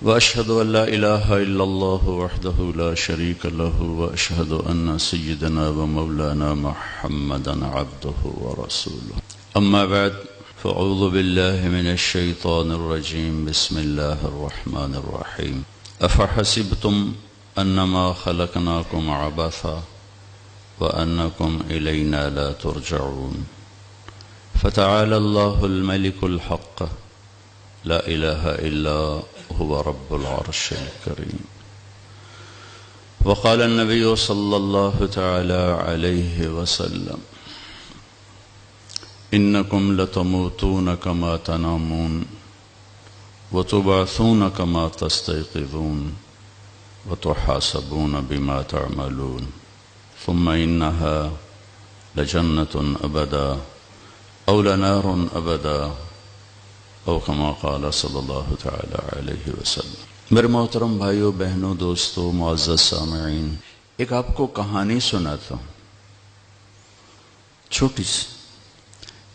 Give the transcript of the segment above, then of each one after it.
وأشهد أن لا إله إلا الله وحده لا شريك له وأشهد أن سيدنا ومولانا محمدا عبده ورسوله أما بعد فأعوذ بالله من الشيطان الرجيم بسم الله الرحمن الرحيم أفحسبتم أنما خلقناكم عبثا وأنكم إلينا لا ترجعون فتعالى الله الملك الحق لا إله إلا هو رب العرش الكريم وقال النبي صلى الله تعالى عليه وسلم إنكم لتموتون كما تنامون وتبعثون كما تستيقظون وتحاسبون بما تعملون ثم إنها لجنة أبدا أو لنار أبدا او کما قال صلی اللہ تعالی علیہ وسلم۔ میرے محترم بھائیوں، بہنوں، دوستوں، معزز سامعین، ایک آپ کو کہانی سناتا ہوں چھوٹی سی،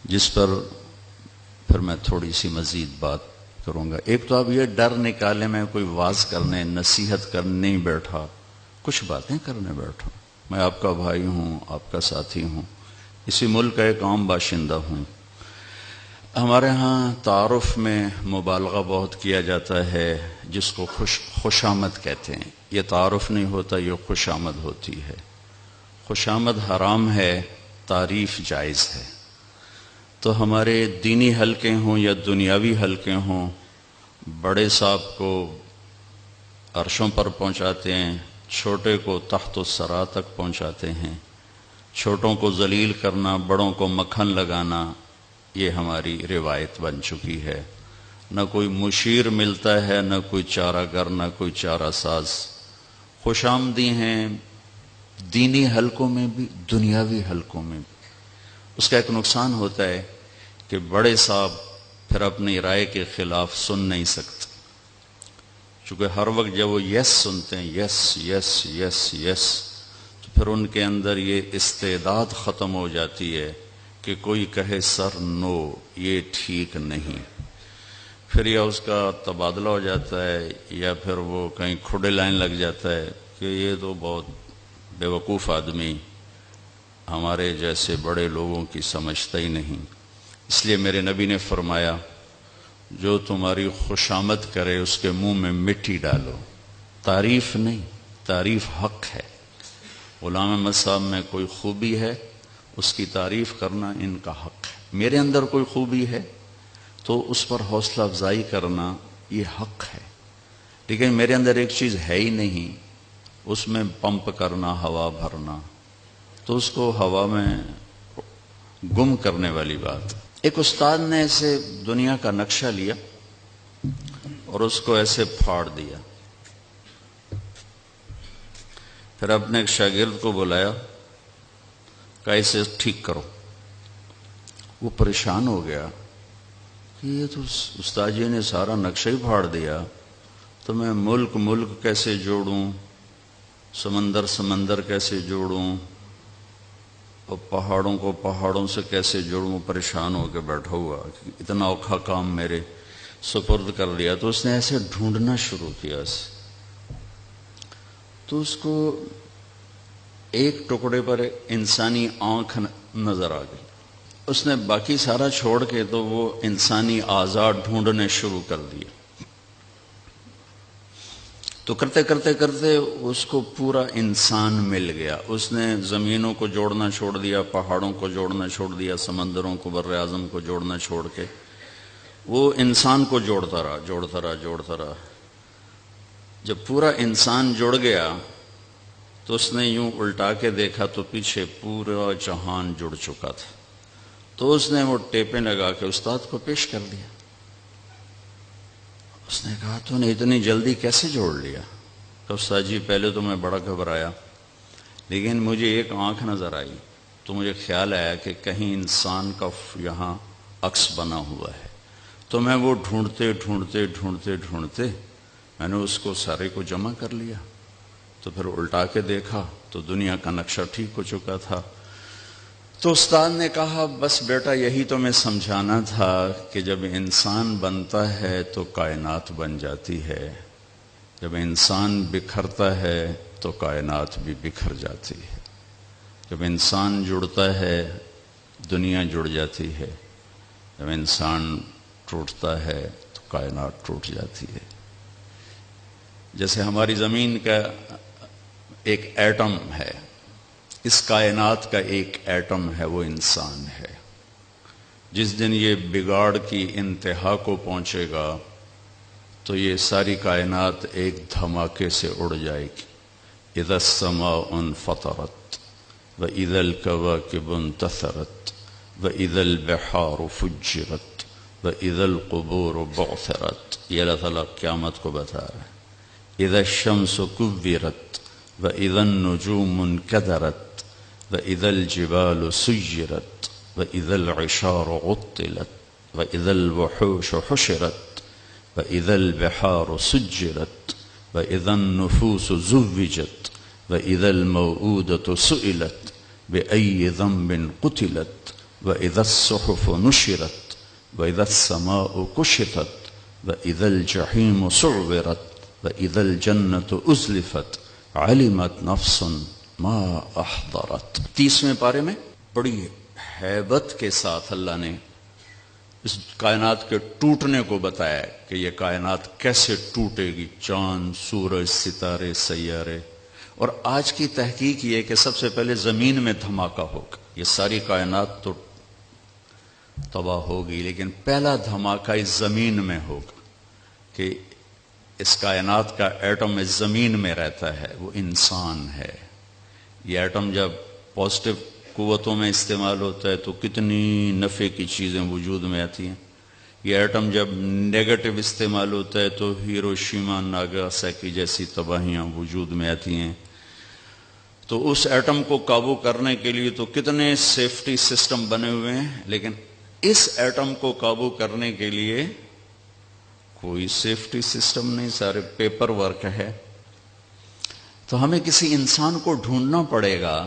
جس پر پھر میں تھوڑی سی مزید بات کروں گا۔ ایک تو اب یہ ڈر نکالے میں کوئی واز کرنے، نصیحت کرنے نہیں بیٹھا، کچھ باتیں کرنے بیٹھا۔ میں آپ کا بھائی ہوں، آپ کا ساتھی ہوں، اسی ملک کا ایک عام باشندہ ہوں۔ ہمارے ہاں تعارف میں مبالغہ بہت کیا جاتا ہے، جس کو خوش آمد کہتے ہیں۔ یہ تعارف نہیں ہوتا، یہ خوش آمد ہوتی ہے۔ خوش آمد حرام ہے، تعریف جائز ہے۔ تو ہمارے دینی حلقے ہوں یا دنیاوی حلقے ہوں، بڑے صاحب کو عرشوں پر پہنچاتے ہیں، چھوٹے کو تحت الثری تک پہنچاتے ہیں۔ چھوٹوں کو ذلیل کرنا، بڑوں کو مکھن لگانا، یہ ہماری روایت بن چکی ہے۔ نہ کوئی مشیر ملتا ہے، نہ کوئی چارہ گر، نہ کوئی چارہ ساز۔ خوش آمدی ہیں دینی حلقوں میں بھی، دنیاوی حلقوں میں بھی۔ اس کا ایک نقصان ہوتا ہے کہ بڑے صاحب پھر اپنی رائے کے خلاف سن نہیں سکتے، چونکہ ہر وقت جب وہ یس سنتے ہیں، یس یس یس یس، تو پھر ان کے اندر یہ استعداد ختم ہو جاتی ہے کہ کوئی کہے سر نو، یہ ٹھیک نہیں، پھر یا اس کا تبادلہ ہو جاتا ہے یا پھر وہ کہیں کھڑے لائن لگ جاتا ہے کہ یہ تو بہت بے وقوف آدمی، ہمارے جیسے بڑے لوگوں کی سمجھتا ہی نہیں۔ اس لیے میرے نبی نے فرمایا، جو تمہاری خوشامد کرے اس کے منہ میں مٹی ڈالو۔ تعریف نہیں، تعریف حق ہے۔ غلام احمد صاحب میں کوئی خوبی ہے، اس کی تعریف کرنا ان کا حق ہے۔ میرے اندر کوئی خوبی ہے تو اس پر حوصلہ افزائی کرنا یہ حق ہے، لیکن میرے اندر ایک چیز ہے ہی نہیں، اس میں پمپ کرنا، ہوا بھرنا، تو اس کو ہوا میں گم کرنے والی بات۔ ایک استاد نے ایسے دنیا کا نقشہ لیا اور اس کو ایسے پھاڑ دیا، پھر اپنے ایک شاگرد کو بلایا، کیسے ٹھیک کرو۔ وہ پریشان ہو گیا کہ یہ تو استاد جی نے سارا نقشہ ہی پھاڑ دیا، تو میں ملک کیسے جوڑوں، سمندر کیسے جوڑوں، اور پہاڑوں کو پہاڑوں سے کیسے جوڑوں۔ پریشان ہو کے بیٹھا ہوا، اتنا اوکھا کام میرے سپرد کر لیا۔ تو اس نے ایسے ڈھونڈنا شروع کیا، تو اس کو ایک ٹکڑے پر انسانی آنکھ نظر آ گئی۔ اس نے باقی سارا چھوڑ کے تو وہ انسانی اعضاء ڈھونڈنے شروع کر دیے۔ تو کرتے اس کو پورا انسان مل گیا۔ اس نے زمینوں کو جوڑنا چھوڑ دیا، پہاڑوں کو جوڑنا چھوڑ دیا، سمندروں کو، بر اعظم کو جوڑنا چھوڑ کے وہ انسان کو جوڑتا رہا۔ جب پورا انسان جڑ گیا تو اس نے یوں الٹا کے دیکھا تو پیچھے پورا جہان جڑ چکا تھا۔ تو اس نے وہ ٹیپیں لگا کے استاد کو پیش کر دیا۔ اس نے کہا، تو نے اتنی جلدی کیسے جوڑ لیا؟ کہ استاد جی پہلے تو میں بڑا گھبرایا، لیکن مجھے ایک آنکھ نظر آئی تو مجھے خیال آیا کہ کہیں انسان کا یہاں عکس بنا ہوا ہے۔ تو میں وہ ڈھونڈتے میں نے اس کو سارے کو جمع کر لیا۔ تو پھر الٹا کے دیکھا تو دنیا کا نقشہ ٹھیک ہو چکا تھا۔ تو استاد نے کہا، بس بیٹا یہی تو میں سمجھانا تھا کہ جب انسان بنتا ہے تو کائنات بن جاتی ہے، جب انسان بکھرتا ہے تو کائنات بھی بکھر جاتی ہے، جب انسان جڑتا ہے دنیا جڑ جاتی ہے، جب انسان ٹوٹتا ہے تو کائنات ٹوٹ جاتی ہے۔ جیسے ہماری زمین کا ایک ایٹم ہے، اس کائنات کا ایک ایٹم ہے، وہ انسان ہے۔ جس دن یہ بگاڑ کی انتہا کو پہنچے گا تو یہ ساری کائنات ایک دھماکے سے اڑ جائے گی۔ اذا السماء انفطرت واذا الكواكب انتثرت واذا البحار فجرت واذا القبور بعثرت، یہ اللہ تعالیٰ قیامت کو بتا رہا ہے۔ اذا الشمس كورت واذا النجوم انكدرت واذا الجبال سيرت واذا العشار عطلت واذا الوحوش حشرت وَإِذَا الْبِحَارُ سُجِّرَتْ وَإِذَا النُّفُوسُ زُوِّجَتْ وَإِذَا الْمَوْءُودَةُ سُئِلَتْ بِأَيِّ ذَنبٍ قُتِلَتْ وَإِذَا الصُّحُفُ نُشِرَتْ وَإِذَا السَّمَاءُ كُشِطَتْ وَإِذَا الْجَحِيمُ سُعِّرَتْ وَإِذَا الْجَنَّةُ أُزْلِفَتْ عَلِمَتْ نَفْسٌ مَا أَحْضَرَتْ۔ 30ویں پارے میں بڑی ہیبت کے ساتھ اللہ نے اس کائنات کے ٹوٹنے کو بتایا کہ یہ کائنات کیسے ٹوٹے گی، چاند، سورج، ستارے، سیارے۔ اور آج کی تحقیق یہ کہ سب سے پہلے زمین میں دھماکہ ہوگا، یہ ساری کائنات تو تباہ ہوگی لیکن پہلا دھماکہ اس زمین میں ہوگا کہ اس کائنات کا ایٹم اس زمین میں رہتا ہے، وہ انسان ہے۔ یہ ایٹم جب پازیٹو قوتوں میں استعمال ہوتا ہے تو کتنی نفع کی چیزیں وجود میں آتی ہیں، یہ ایٹم جب نیگیٹو استعمال ہوتا ہے تو ہیروشیما ناگاساکی جیسی تباہیاں وجود میں آتی ہیں۔ تو اس ایٹم کو قابو کرنے کے لیے تو کتنے سیفٹی سسٹم بنے ہوئے ہیں، لیکن اس ایٹم کو قابو کرنے کے لیے کوئی سیفٹی سسٹم نہیں، سارے پیپر ورک ہے۔ تو ہمیں کسی انسان کو ڈھونڈنا پڑے گا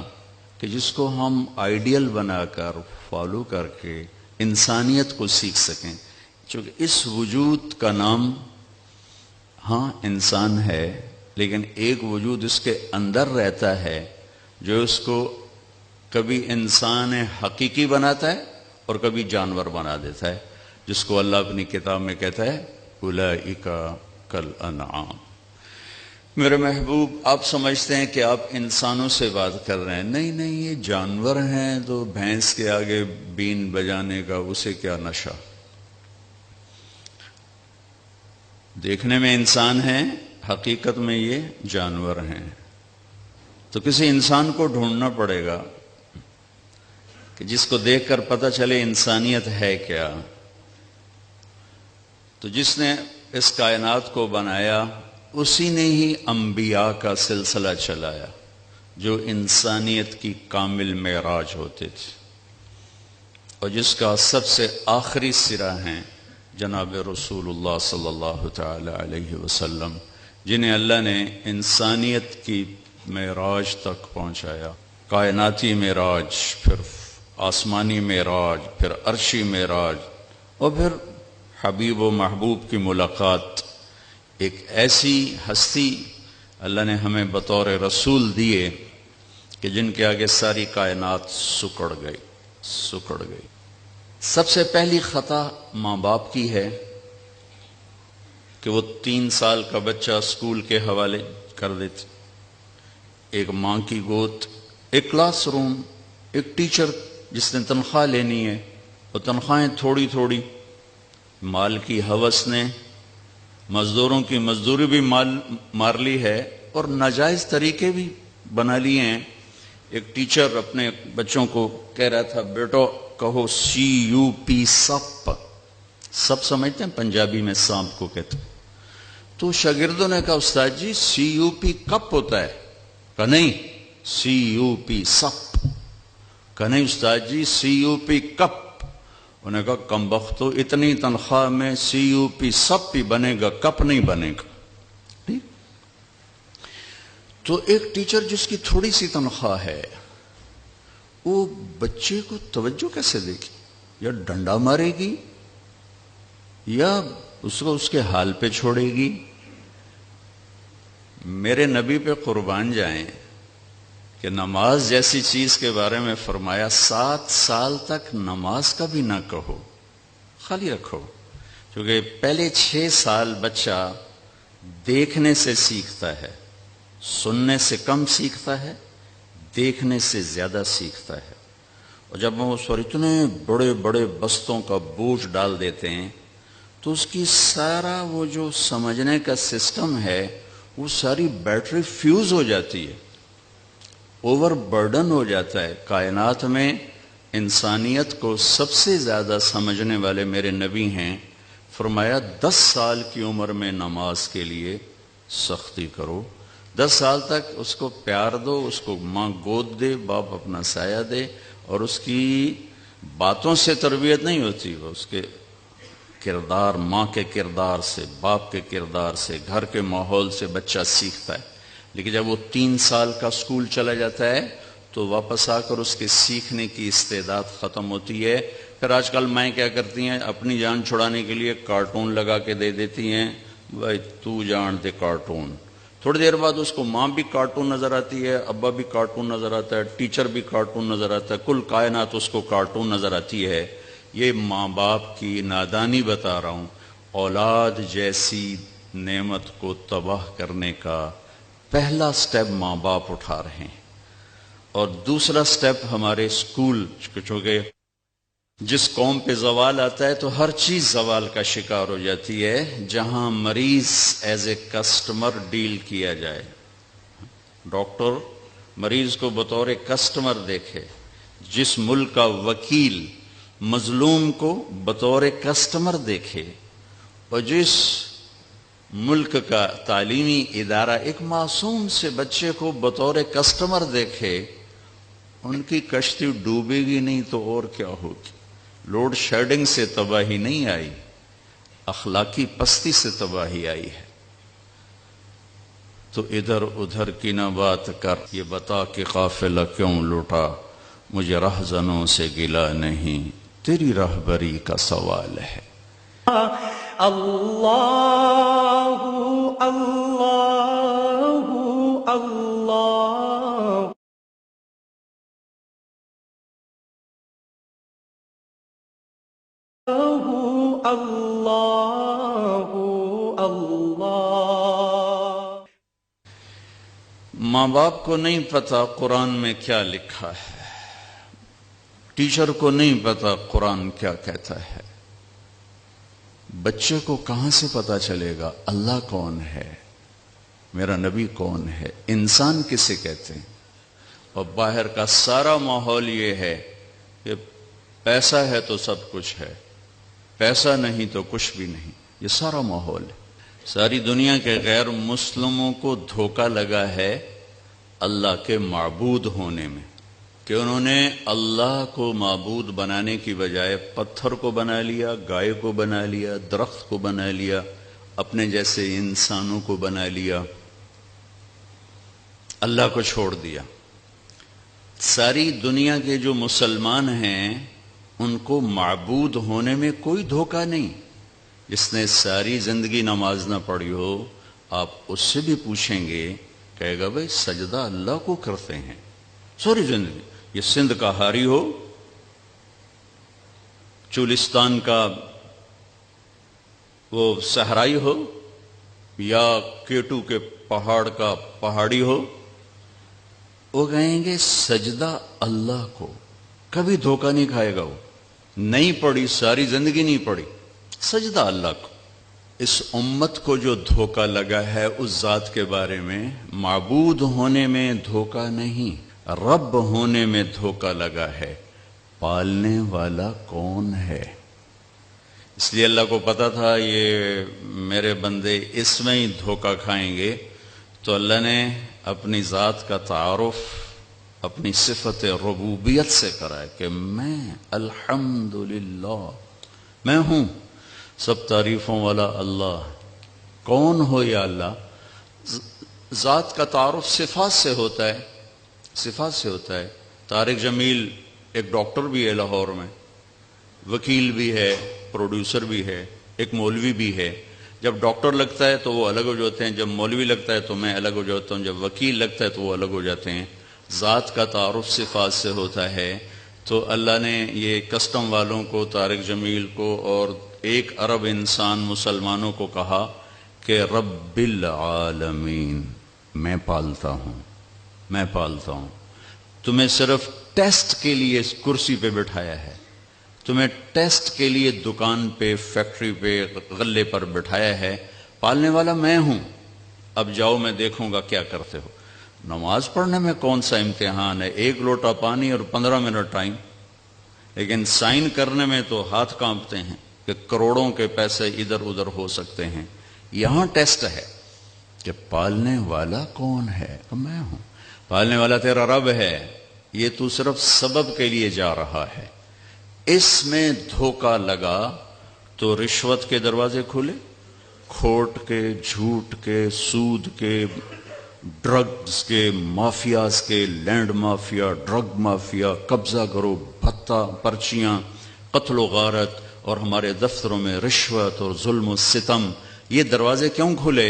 کہ جس کو ہم آئیڈیل بنا کر فالو کر کے انسانیت کو سیکھ سکیں، چونکہ اس وجود کا نام ہاں انسان ہے، لیکن ایک وجود اس کے اندر رہتا ہے جو اس کو کبھی انسان حقیقی بناتا ہے اور کبھی جانور بنا دیتا ہے، جس کو اللہ اپنی کتاب میں کہتا ہے اولئک کالانعام۔ میرے محبوب، آپ سمجھتے ہیں کہ آپ انسانوں سے بات کر رہے ہیں، نہیں نہیں، یہ جانور ہیں تو بھینس کے آگے بین بجانے کا اسے کیا نشہ؟ دیکھنے میں انسان ہیں، حقیقت میں یہ جانور ہیں۔ تو کسی انسان کو ڈھونڈنا پڑے گا کہ جس کو دیکھ کر پتہ چلے انسانیت ہے کیا۔ تو جس نے اس کائنات کو بنایا اسی نے ہی انبیاء کا سلسلہ چلایا جو انسانیت کی کامل معراج ہوتے تھے، اور جس کا سب سے آخری سرا ہیں جناب رسول اللہ صلی اللہ تعالی علیہ وسلم، جنہیں اللہ نے انسانیت کی معراج تک پہنچایا، کائناتی معراج، پھر آسمانی معراج، پھر عرشی معراج، اور پھر حبیب و محبوب کی ملاقات۔ ایک ایسی ہستی اللہ نے ہمیں بطور رسول دیے کہ جن کے آگے ساری کائنات سکڑ گئی۔ سب سے پہلی خطا ماں باپ کی ہے کہ وہ 3 سال کا بچہ اسکول کے حوالے کر دیتے۔ ایک ماں کی گود، ایک کلاس روم، ایک ٹیچر جس نے تنخواہ لینی ہے، وہ تنخواہیں تھوڑی تھوڑی، مال کی ہوس نے مزدوروں کی مزدوری بھی مار لی ہے اور ناجائز طریقے بھی بنا لیے ہیں۔ ایک ٹیچر اپنے بچوں کو کہہ رہا تھا، بیٹو کہو CUP سپ، سپ سمجھتے ہیں پنجابی میں سانپ کو کہتے ہیں۔ تو شاگردوں نے کہا استاد جی CUP کپ ہوتا ہے؟ کہا نہیں CUP سپ۔ کہا نہیں استاد جی CUP کپ۔ انہوں نے کہا کم بختو، اتنی تنخواہ میں CUP سب بھی بنے گا، کپ نہیں بنے گا۔ ٹھیک؟ تو ایک ٹیچر جس کی تھوڑی سی تنخواہ ہے وہ بچے کو توجہ کیسے دے گی؟ یا ڈنڈا مارے گی یا اس کو اس کے حال پہ چھوڑے گی؟ میرے نبی پہ قربان جائیں کہ نماز جیسی چیز کے بارے میں فرمایا 7 سال تک نماز کا بھی نہ کہو، خالی رکھو، کیونکہ پہلے 6 سال بچہ دیکھنے سے سیکھتا ہے، سننے سے کم سیکھتا ہے، دیکھنے سے زیادہ سیکھتا ہے۔ اور جب ہم اس پر اتنے بڑے بڑے بستوں کا بوجھ ڈال دیتے ہیں تو اس کی سارا وہ جو سمجھنے کا سسٹم ہے وہ ساری بیٹری فیوز ہو جاتی ہے، اوور برڈن ہو جاتا ہے۔ کائنات میں انسانیت کو سب سے زیادہ سمجھنے والے میرے نبی ہیں، فرمایا 10 سال کی عمر میں نماز کے لیے سختی کرو، 10 سال تک اس کو پیار دو، اس کو ماں گود دے، باپ اپنا سایہ دے، اور اس کی باتوں سے تربیت نہیں ہوتی، وہ اس کے کردار، ماں کے کردار سے، باپ کے کردار سے، گھر کے ماحول سے بچہ سیکھتا ہے۔ لیکن جب وہ 3 سال کا سکول چلا جاتا ہے تو واپس آ کر اس کے سیکھنے کی استعداد ختم ہوتی ہے۔ پھر آج کل مائیں کیا کرتی ہیں، اپنی جان چھڑانے کے لیے کارٹون لگا کے دے دیتی ہیں، بھائی تو جان دے کارٹون۔ تھوڑی دیر بعد اس کو ماں بھی کارٹون نظر آتی ہے، ابا بھی کارٹون نظر آتا ہے، ٹیچر بھی کارٹون نظر آتا ہے، کل کائنات اس کو کارٹون نظر آتی ہے۔ یہ ماں باپ کی نادانی بتا رہا ہوں۔ اولاد جیسی نعمت کو تباہ کرنے کا پہلا سٹیپ ماں باپ اٹھا رہے ہیں، اور دوسرا سٹیپ ہمارے اسکول، چونکہ جس قوم پہ زوال آتا ہے تو ہر چیز زوال کا شکار ہو جاتی ہے۔ جہاں مریض ایز اے کسٹمر ڈیل کیا جائے، ڈاکٹر مریض کو بطور کسٹمر دیکھے، جس ملک کا وکیل مظلوم کو بطور کسٹمر دیکھے، اور جس ملک کا تعلیمی ادارہ ایک معصوم سے بچے کو بطور کسٹمر دیکھے، ان کی کشتی ڈوبے گی نہیں تو اور کیا ہوگی۔ لوڈ شیڈنگ سے تباہی نہیں آئی، اخلاقی پستی سے تباہی آئی ہے۔ تو ادھر ادھر کی نہ بات کر، یہ بتا کہ قافلہ کیوں لوٹا، مجھے رہزنوں سے گلہ نہیں، تیری راہبری کا سوال ہے۔ اللہ اللہ اللہ اللہ اللہ۔ ماں باپ کو نہیں پتا قرآن میں کیا لکھا ہے، ٹیچر کو نہیں پتا قرآن کیا کہتا ہے، بچے کو کہاں سے پتا چلے گا اللہ کون ہے، میرا نبی کون ہے، انسان کسے کہتے ہیں؟ اور باہر کا سارا ماحول یہ ہے کہ پیسہ ہے تو سب کچھ ہے، پیسہ نہیں تو کچھ بھی نہیں، یہ سارا ماحول ہے۔ ساری دنیا کے غیر مسلموں کو دھوکہ لگا ہے اللہ کے معبود ہونے میں، کہ انہوں نے اللہ کو معبود بنانے کی بجائے پتھر کو بنا لیا، گائے کو بنا لیا، درخت کو بنا لیا، اپنے جیسے انسانوں کو بنا لیا، اللہ کو چھوڑ دیا۔ ساری دنیا کے جو مسلمان ہیں ان کو معبود ہونے میں کوئی دھوکہ نہیں۔ جس نے ساری زندگی نماز نہ پڑھی ہو، آپ اس سے بھی پوچھیں گے، کہے گا بھائی سجدہ اللہ کو کرتے ہیں ساری زندگی۔ یہ سندھ کا ہاری ہو، چولستان کا وہ صحرائی ہو، یا کیٹو کے پہاڑ کا پہاڑی ہو، وہ کہیں گے سجدہ اللہ کو، کبھی دھوکہ نہیں کھائے گا۔ وہ نہیں پڑھی، ساری زندگی نہیں پڑھی، سجدہ اللہ کو۔ اس امت کو جو دھوکہ لگا ہے اس ذات کے بارے میں، معبود ہونے میں دھوکہ نہیں، رب ہونے میں دھوکہ لگا ہے۔ پالنے والا کون ہے؟ اس لیے اللہ کو پتا تھا یہ میرے بندے اس میں ہی دھوکہ کھائیں گے، تو اللہ نے اپنی ذات کا تعارف اپنی صفت ربوبیت سے کرا ہے کہ میں الحمدللہ، میں ہوں، سب تعریفوں والا اللہ۔ کون ہو یا اللہ؟ ذات کا تعارف صفات سے ہوتا ہے، صفات سے ہوتا ہے۔ طارق جمیل ایک ڈاکٹر بھی ہے لاہور میں، وکیل بھی ہے، پروڈیوسر بھی ہے، ایک مولوی بھی ہے، جب ڈاکٹر لگتا ہے تو وہ الگ ہو جاتے ہیں، جب مولوی لگتا ہے تو میں الگ ہو جاتا ہوں، جب وکیل لگتا ہے تو وہ الگ ہو جاتے ہیں۔ ذات کا تعارف صفات سے ہوتا ہے۔ تو اللہ نے یہ کسٹم والوں کو، طارق جمیل کو اور 1 ارب انسان مسلمانوں کو کہا کہ رب العالمین، میں پالتا ہوں، میں پالتا ہوں۔ تمہیں صرف ٹیسٹ کے لیے اس کرسی پہ بٹھایا ہے، تمہیں ٹیسٹ کے لیے دکان پہ، فیکٹری پہ، غلے پر بٹھایا ہے، پالنے والا میں ہوں۔ اب جاؤ، میں دیکھوں گا کیا کرتے ہو۔ نماز پڑھنے میں کون سا امتحان ہے، 1 لوٹا پانی اور 15 منٹ ٹائم، لیکن سائن کرنے میں تو ہاتھ کانپتے ہیں کہ کروڑوں کے پیسے ادھر ادھر ہو سکتے ہیں۔ یہاں ٹیسٹ ہے کہ پالنے والا کون ہے، میں ہوں۔ پالنے والا تیرا رب ہے، یہ تو صرف سبب کے لیے جا رہا ہے۔ اس میں دھوکہ لگا تو رشوت کے دروازے کھلے، کھوٹ کے، جھوٹ کے، سود کے، ڈرگز کے، مافیاز کے، لینڈ مافیا، ڈرگ مافیا، قبضہ کرو، بھتہ، پرچیاں، قتل و غارت، اور ہمارے دفتروں میں رشوت اور ظلم و ستم۔ یہ دروازے کیوں کھلے؟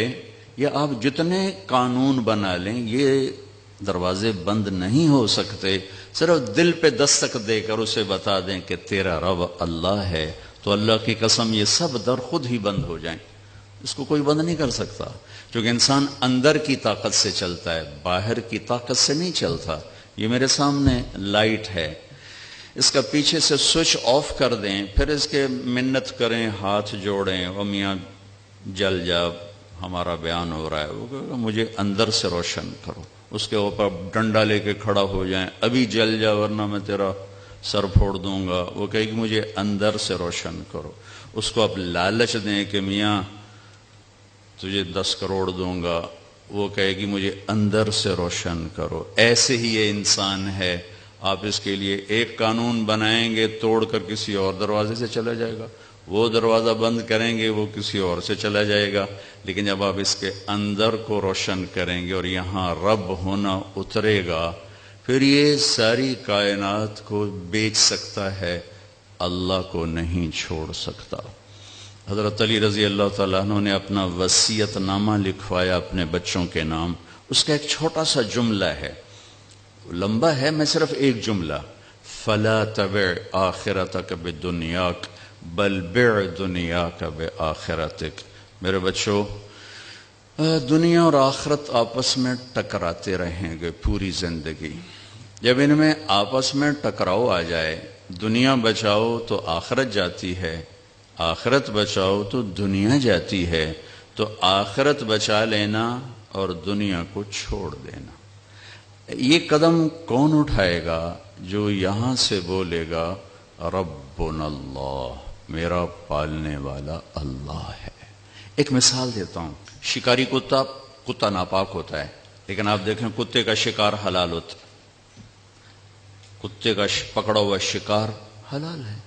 یہ آپ جتنے قانون بنا لیں یہ دروازے بند نہیں ہو سکتے۔ صرف دل پہ دستک دے کر اسے بتا دیں کہ تیرا رب اللہ ہے، تو اللہ کی قسم یہ سب در خود ہی بند ہو جائیں۔ اس کو کوئی بند نہیں کر سکتا، کیونکہ انسان اندر کی طاقت سے چلتا ہے، باہر کی طاقت سے نہیں چلتا۔ یہ میرے سامنے لائٹ ہے، اس کا پیچھے سے سوئچ آف کر دیں، پھر اس کے منت کریں، ہاتھ جوڑیں، او میاں جل جا، ہمارا بیان ہو رہا ہے، وہ کہے گا مجھے اندر سے روشن کرو۔ اس کے اوپر ڈنڈا لے کے کھڑا ہو جائیں، ابھی جل جا ورنہ میں تیرا سر پھوڑ دوں گا، وہ کہے گی مجھے اندر سے روشن کرو۔ اس کو آپ لالچ دیں کہ میاں تجھے 10 کروڑ دوں گا، وہ کہے گی مجھے اندر سے روشن کرو۔ ایسے ہی یہ انسان ہے، آپ اس کے لیے ایک قانون بنائیں گے، توڑ کر کسی اور دروازے سے چلا جائے گا، وہ دروازہ بند کریں گے، وہ کسی اور سے چلا جائے گا۔ لیکن جب آپ اس کے اندر کو روشن کریں گے اور یہاں رب ہونا اترے گا، پھر یہ ساری کائنات کو بیچ سکتا ہے، اللہ کو نہیں چھوڑ سکتا۔ حضرت علی رضی اللہ تعالیٰ عنہ نے اپنا وصیت نامہ لکھوایا اپنے بچوں کے نام۔ اس کا ایک چھوٹا سا جملہ ہے، لمبا ہے، میں صرف ایک جملہ، فَلَا تَبِعْ آخِرَتَكَ بِدُنْيَاكَ بَلْ بِعْ دُنْيَاكَ بِآخِرَتِكَ۔ میرے بچوں، دنیا اور آخرت آپس میں ٹکراتے رہیں گے پوری زندگی۔ جب ان میں آپس میں ٹکراؤ آ جائے، دنیا بچاؤ تو آخرت جاتی ہے، آخرت بچاؤ تو دنیا جاتی ہے، تو آخرت بچا لینا اور دنیا کو چھوڑ دینا۔ یہ قدم کون اٹھائے گا؟ جو یہاں سے بولے گا ربنا اللہ، میرا پالنے والا اللہ ہے۔ ایک مثال دیتا ہوں، شکاری کتا ناپاک ہوتا ہے، لیکن آپ دیکھیں کتے کا شکار حلال ہوتا ہے، کتے کا پکڑا ہوا شکار حلال ہے۔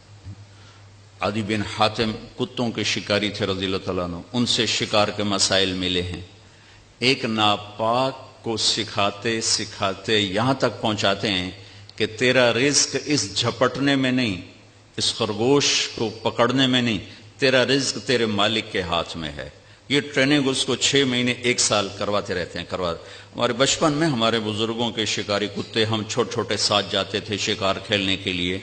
عدی بن حاتم کتوں کے شکاری تھے رضی اللہ تعالیٰ عنہ، ان سے شکار کے مسائل ملے ہیں۔ ایک ناپاک کو سکھاتے سکھاتے یہاں تک پہنچاتے ہیں کہ تیرا رزق اس جھپٹنے میں نہیں، اس خرگوش کو پکڑنے میں نہیں، تیرا رزق تیرے مالک کے ہاتھ میں ہے۔ یہ ٹریننگ اس کو 6 مہینے 1 سال کرواتے رہتے ہیں۔ ہمارے بچپن میں ہمارے بزرگوں کے شکاری کتے، ہم چھوٹے چھوٹے ساتھ جاتے تھے شکار کھیلنے کے لیے،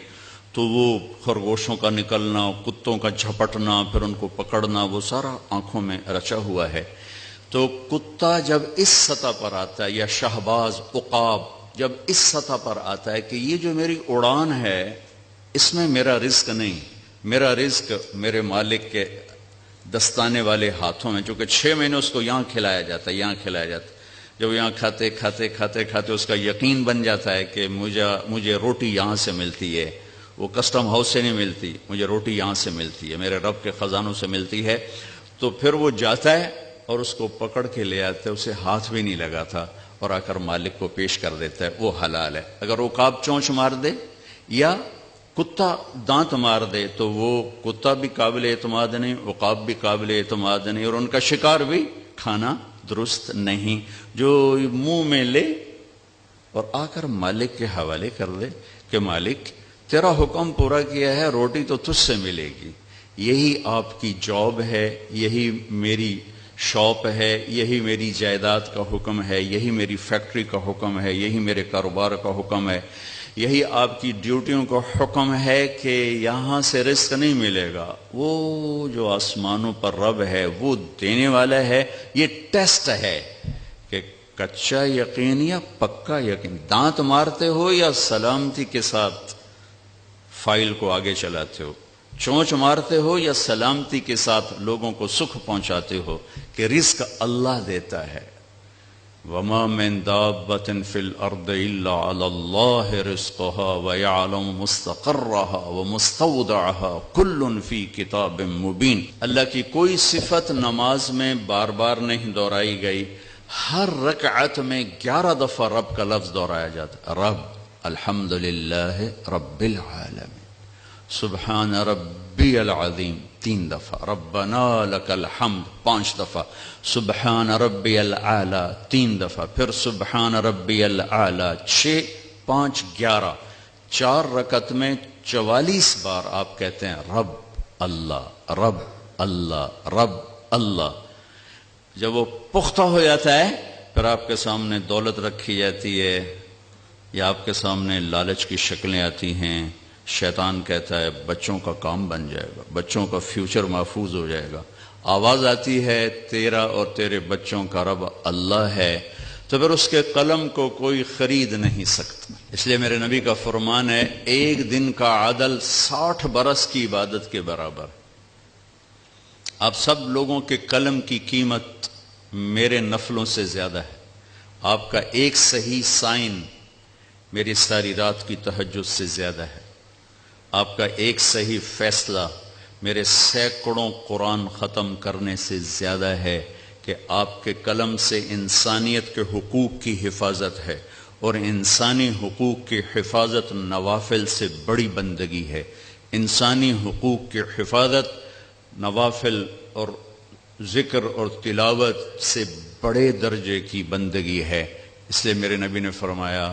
تو وہ خرگوشوں کا نکلنا، کتوں کا جھپٹنا، پھر ان کو پکڑنا، وہ سارا آنکھوں میں رچا ہوا ہے۔ تو کتا جب اس سطح پر آتا ہے، یا شہباز، عقاب جب اس سطح پر آتا ہے کہ یہ جو میری اڑان ہے اس میں میرا رزق نہیں، میرا رزق میرے مالک کے دستانے والے ہاتھوں میں، چونکہ 6 مہینے اس کو یہاں کھلایا جاتا ہے، یہاں کھلایا جاتا ہے۔ جب یہاں کھاتے کھاتے کھاتے کھاتے اس کا یقین بن جاتا ہے کہ مجھے روٹی یہاں سے ملتی ہے، وہ کسٹم ہاؤس سے نہیں ملتی، مجھے روٹی یہاں سے ملتی ہے، میرے رب کے خزانوں سے ملتی ہے، تو پھر وہ جاتا ہے اور اس کو پکڑ کے لے آتا ہے، اسے ہاتھ بھی نہیں لگا تھا، اور آ کر مالک کو پیش کر دیتا ہے، وہ حلال ہے۔ اگر عقاب چونچ مار دے یا کتا دانت مار دے تو وہ کتا بھی قابل اعتماد نہیں، عقاب بھی قابل اعتماد نہیں، اور ان کا شکار بھی کھانا درست نہیں۔ جو منہ میں لے اور آ کر مالک کے حوالے کر دے کہ مالک تیرا حکم پورا کیا ہے، روٹی تو تجھ سے ملے گی، یہی آپ کی جاب ہے، یہی میری شاپ ہے، یہی میری جائیداد کا حکم ہے، یہی میری فیکٹری کا حکم ہے، یہی میرے کاروبار کا حکم ہے، یہی آپ کی ڈیوٹیوں کا حکم ہے کہ یہاں سے رزق نہیں ملے گا، وہ جو آسمانوں پر رب ہے وہ دینے والا ہے۔ یہ ٹیسٹ ہے کہ کچا یقین یا پکا یقین، دانت مارتے ہو یا سلامتی کے ساتھ فائل کو آگے چلاتے ہو، چونچ مارتے ہو یا سلامتی کے ساتھ لوگوں کو سکھ پہنچاتے ہو کہ رزق اللہ دیتا ہے۔ وَمَا مِن دَابَّةٍ فِي الْأَرْضِ إِلَّا عَلَى اللَّهِ رِزْقُهَا وَيَعْلَمُ مُسْتَقَرَّهَا وَمُسْتَوْدَعَهَا كُلٌّ فِي كِتَابٍ مُبِينٍ۔ اللہ کی کوئی صفت نماز میں بار بار نہیں دہرائی گئی، ہر رکعت میں 11 دفعہ رب کا لفظ دہرایا جاتا، رب، الحمدللہ رب العالمین، سبحان ربی العظیم 3 دفعہ، ربنا لک الحمد 5 دفعہ، سبحان ربی العالی 3 دفعہ، پھر سبحان ربی العالی 6، 5، 11، 4 رکعت میں 44 بار آپ کہتے ہیں رب اللہ رب اللہ رب اللہ۔ جب وہ پختہ ہو جاتا ہے پھر آپ کے سامنے دولت رکھی جاتی ہے یا آپ کے سامنے لالچ کی شکلیں آتی ہیں، شیطان کہتا ہے بچوں کا کام بن جائے گا، بچوں کا فیوچر محفوظ ہو جائے گا، آواز آتی ہے تیرا اور تیرے بچوں کا رب اللہ ہے، تو پھر اس کے قلم کو کوئی خرید نہیں سکتا۔ اس لیے میرے نبی کا فرمان ہے، ایک دن کا عدل 60 برس کی عبادت کے برابر۔ آپ سب لوگوں کے قلم کی قیمت میرے نفلوں سے زیادہ ہے، آپ کا ایک صحیح سائن میری ساری رات کی تہجد سے زیادہ ہے، آپ کا ایک صحیح فیصلہ میرے سینکڑوں قرآن ختم کرنے سے زیادہ ہے کہ آپ کے قلم سے انسانیت کے حقوق کی حفاظت ہے، اور انسانی حقوق کی حفاظت نوافل سے بڑی بندگی ہے۔ انسانی حقوق کی حفاظت نوافل اور ذکر اور تلاوت سے بڑے درجے کی بندگی ہے۔ اس لیے میرے نبی نے فرمایا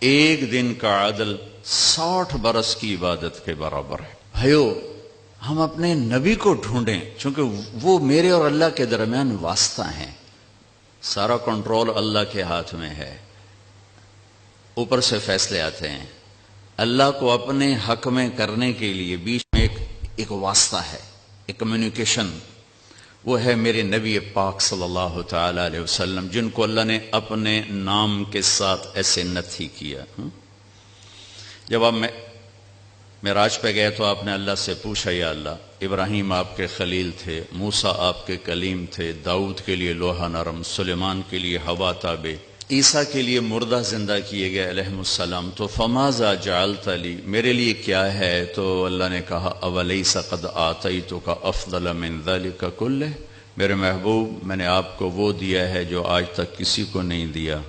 ایک دن کا عدل 60 برس کی عبادت کے برابر ہے۔ بھائیو، ہم اپنے نبی کو ڈھونڈیں، چونکہ وہ میرے اور اللہ کے درمیان واسطہ ہیں، سارا کنٹرول اللہ کے ہاتھ میں ہے، اوپر سے فیصلے آتے ہیں۔ اللہ کو اپنے حق میں کرنے کے لیے بیچ میں ایک واسطہ ہے، ایک کمیونیکیشن، وہ ہے میرے نبی پاک صلی اللہ تعالی علیہ وسلم، جن کو اللہ نے اپنے نام کے ساتھ ایسے نت ہی کیا۔ جب آپ معراج پہ گئے تو آپ نے اللہ سے پوچھا، یا اللہ، ابراہیم آپ کے خلیل تھے، موسیٰ آپ کے کلیم تھے، داؤد کے لیے لوہا نرم، سلیمان کے لیے ہوا تابع، عیسیٰ کے لیے مردہ زندہ کیے گئے علیہ السلام، تو فماذا جعلت لی، میرے لیے کیا ہے؟ تو اللہ نے کہا اولیس قد آتیتک افضل من ذلک کلہ، میرے محبوب میں نے آپ کو وہ دیا ہے جو آج تک کسی کو نہیں دیا۔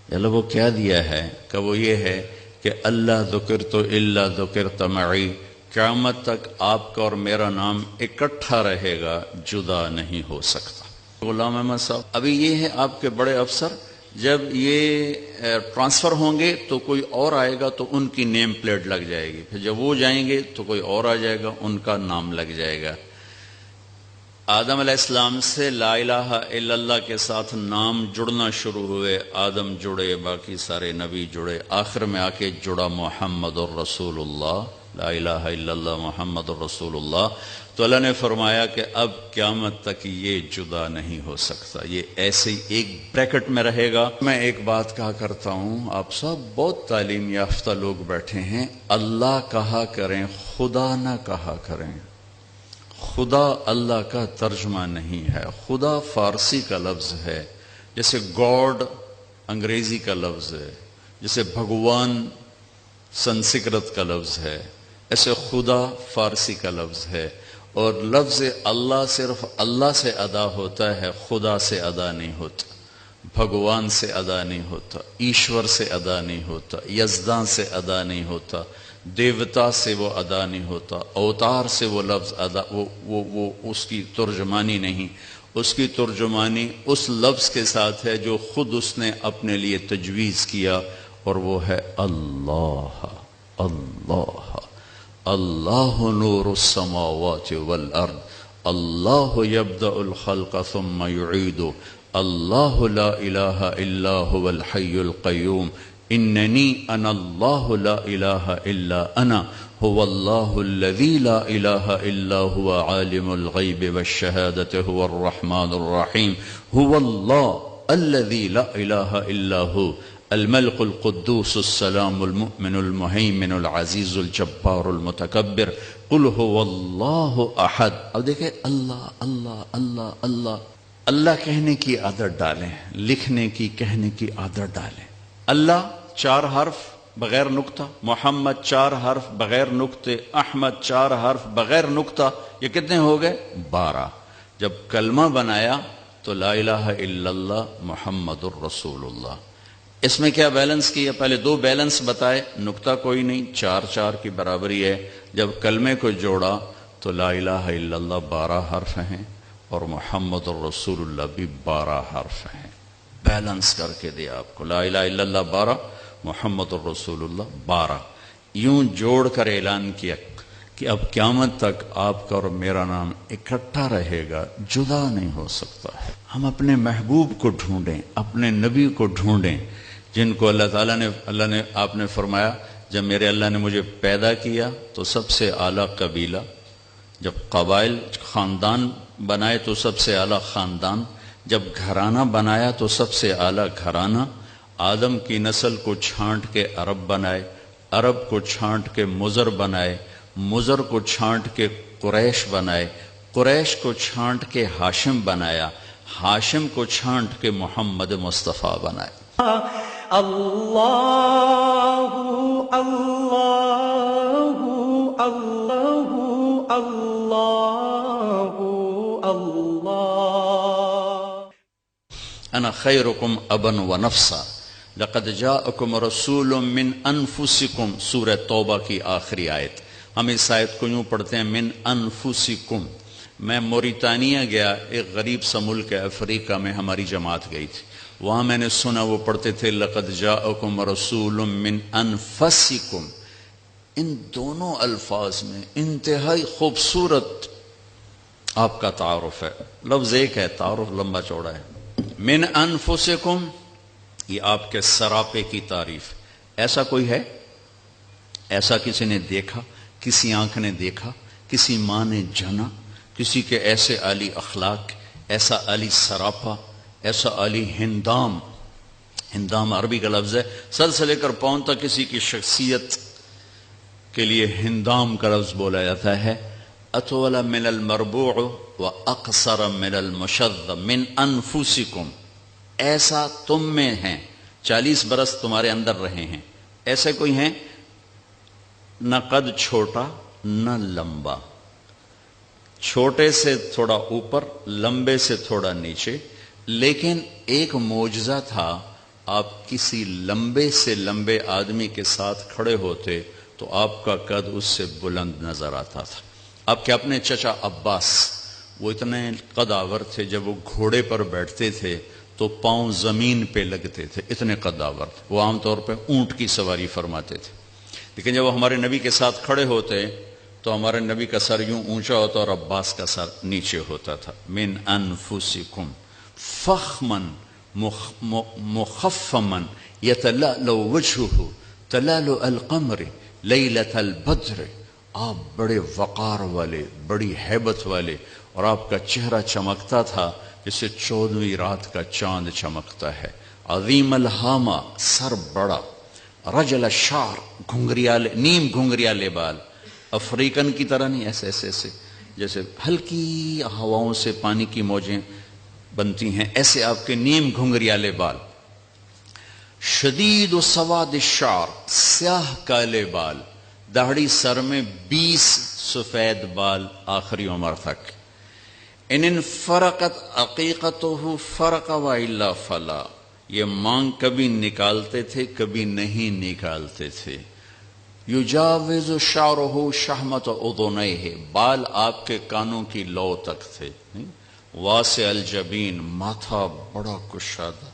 اللہ وہ کیا دیا ہے؟ کہ وہ یہ ہے کہ اللہ ذکرت الا ذکرت معی، قیامت تک آپ کا اور میرا نام اکٹھا رہے گا، جدا نہیں ہو سکتا۔ غلام احمد صاحب، ابھی یہ ہے آپ کے بڑے افسر، جب یہ ٹرانسفر ہوں گے تو کوئی اور آئے گا تو ان کی نیم پلیٹ لگ جائے گی، پھر جب وہ جائیں گے تو کوئی اور آ جائے گا، ان کا نام لگ جائے گا۔ آدم علیہ السلام سے لا الہ الا اللہ کے ساتھ نام جڑنا شروع ہوئے، آدم جڑے، باقی سارے نبی جڑے، آخر میں آ کے جڑا محمد الرسول اللہ، لا الہ الا اللہ محمد الرسول اللہ۔ تو اللہ نے فرمایا کہ اب قیامت تک یہ جدا نہیں ہو سکتا، یہ ایسے ہی ایک بریکٹ میں رہے گا۔ میں ایک بات کہا کرتا ہوں، آپ سب بہت تعلیم یافتہ لوگ بیٹھے ہیں، اللہ کہا کریں، خدا نہ کہا کریں۔ خدا اللہ کا ترجمہ نہیں ہے، خدا فارسی کا لفظ ہے، جیسے گاڈ انگریزی کا لفظ ہے، جیسے بھگوان سنسکرت کا لفظ ہے، ایسے خدا فارسی کا لفظ ہے، اور لفظ اللہ صرف اللہ سے ادا ہوتا ہے، خدا سے ادا نہیں ہوتا، بھگوان سے ادا نہیں ہوتا، ایشور سے ادا نہیں ہوتا، یزداں سے ادا نہیں ہوتا، دیوتا سے وہ ادا نہیں ہوتا، اوتار سے وہ لفظ ادا وہ اس کی ترجمانی نہیں، اس کی ترجمانی اس لفظ کے ساتھ ہے جو خود اس نے اپنے لیے تجویز کیا، اور وہ ہے اللہ۔ اللہ اللہ نور السماوات والارض اللہ یبدأ الخلق ثم یعید اللہ لا الہ الا هو الحی القیوم اننی انا اللہ لا الہ الا انا هو اللہ الذی لا الہ الا هو عالم الغیب والشہادۃ هو الرحمن الرحیم هو اللہ الذی لا الہ الا هو الملك القدوس السلام المؤمن المهيمن العزيز الجبار المتكبر قل هو اللہ احد. اب دیکھیں اللہ اللہ اللہ اللہ اللہ کہنے کی عادت ڈالیں, لکھنے کی کہنے کی عادت ڈالیں. اللہ 4 حرف بغیر نقطہ, محمد 4 حرف بغیر نقطے, احمد 4 حرف بغیر نقطہ, یہ کتنے ہو گئے؟ 12. جب کلمہ بنایا تو لا الہ الا اللہ محمد الرسول اللہ. اس میں کیا بیلنس کیا؟ پہلے 2 بیلنس بتائے, نقطہ کوئی نہیں, 4 کی برابری ہے. جب کلمے کو جوڑا تو لا الہ الا اللہ 12 حرف ہیں اور محمد الرسول اللہ بھی 12 حرف ہیں. بیلنس کر کے دیا آپ کو, لا الہ الا اللہ 12, محمد الرسول اللہ 12. یوں جوڑ کر اعلان کیا کہ اب قیامت تک آپ کا اور میرا نام اکٹھا رہے گا, جدا نہیں ہو سکتا ہے. ہم اپنے محبوب کو ڈھونڈیں, اپنے نبی کو ڈھونڈیں, جن کو اللہ نے آپ نے فرمایا جب میرے اللہ نے مجھے پیدا کیا تو سب سے اعلیٰ قبیلہ, جب قبائل خاندان بنائے تو سب سے اعلیٰ خاندان, جب گھرانہ بنایا تو سب سے اعلیٰ گھرانہ. آدم کی نسل کو چھانٹ کے عرب بنائے, عرب کو چھانٹ کے مضر بنائے, مضر کو چھانٹ کے قریش بنائے, قریش کو چھانٹ کے ہاشم بنایا, ہاشم کو چھانٹ کے محمد مصطفیٰ بنائے. اللہ اللہ اللہ اللہ اللہ. انا خیرکم ابا و نفسا لقد جاءکم رسول من انفسکم. سورہ توبہ کی آخری آیت. ہم اس آیت کو یوں پڑھتے ہیں من انفسکم. میں موریتانیہ گیا, ایک غریب سا ملک ہے افریقہ میں, ہماری جماعت گئی تھی. وہاں میں نے سنا وہ پڑھتے تھے لقد جاءکم رسول من انفسکم. ان دونوں الفاظ میں انتہائی خوبصورت آپ کا تعارف ہے. لفظ ایک ہے, تعارف لمبا چوڑا ہے. من انفسکم یہ آپ کے سراپے کی تعریف. ایسا کوئی ہے؟ ایسا کسی نے دیکھا, کسی آنکھ نے دیکھا, کسی ماں نے جنا, کسی کے ایسے عالی اخلاق, ایسا عالی سراپا, ایسا عالی ہندام. ہندام عربی کا لفظ ہے, سر سے لے کر پاؤں تک کسی کی شخصیت کے لیے ہندام کا لفظ بولا جاتا ہے. اطول من المربوع و اقصر من المشذب من انفسکم. ایسا تم میں ہیں, 40 برس تمہارے اندر رہے ہیں. ایسے کوئی ہیں نہ قد چھوٹا نہ لمبا, چھوٹے سے تھوڑا اوپر, لمبے سے تھوڑا نیچے. لیکن ایک معجزہ تھا, آپ کسی لمبے سے لمبے آدمی کے ساتھ کھڑے ہوتے تو آپ کا قد اس سے بلند نظر آتا تھا. آپ کے اپنے چچا عباس, وہ اتنے قدآور تھے, جب وہ گھوڑے پر بیٹھتے تھے تو پاؤں زمین پہ لگتے تھے, اتنے قدآور تھے. وہ عام طور پہ اونٹ کی سواری فرماتے تھے. لیکن جب وہ ہمارے نبی کے ساتھ کھڑے ہوتے تو ہمارے نبی کا سر یوں اونچا ہوتا اور عباس کا سر نیچے ہوتا تھا. من انفسکم فخمن مخفمن یتلألؤ وجهه تلألؤ القمر لیلۃ البدر. آپ بڑے وقار والے, بڑی ہیبت والے, اور آپ کا چہرہ چمکتا تھا جسے 14ویں رات کا چاند چمکتا ہے. عظیم الہامہ, سر بڑا, رجل الشعر, گھنگریالے, نیم گھنگریالے بال, افریقن کی طرح نہیں, ایسے ایسے ایسے جیسے ہلکی ہواؤں سے پانی کی موجیں بنتی ہیں, ایسے آپ کے نیم گھنگریالے بال. شدید و سواد الشعر, سیاہ کالے بال, داڑھی سر میں 20 سفید بال آخری عمر تک. ان فرقت عقیقتہ فرق والا فلا. یہ مانگ کبھی نکالتے تھے کبھی نہیں نکالتے تھے. یجاوز شعرہ شحمت اذنیہ, بال آپ کے کانوں کی لو تک تھے. واسع الجبین, ماتھا بڑا کشادہ.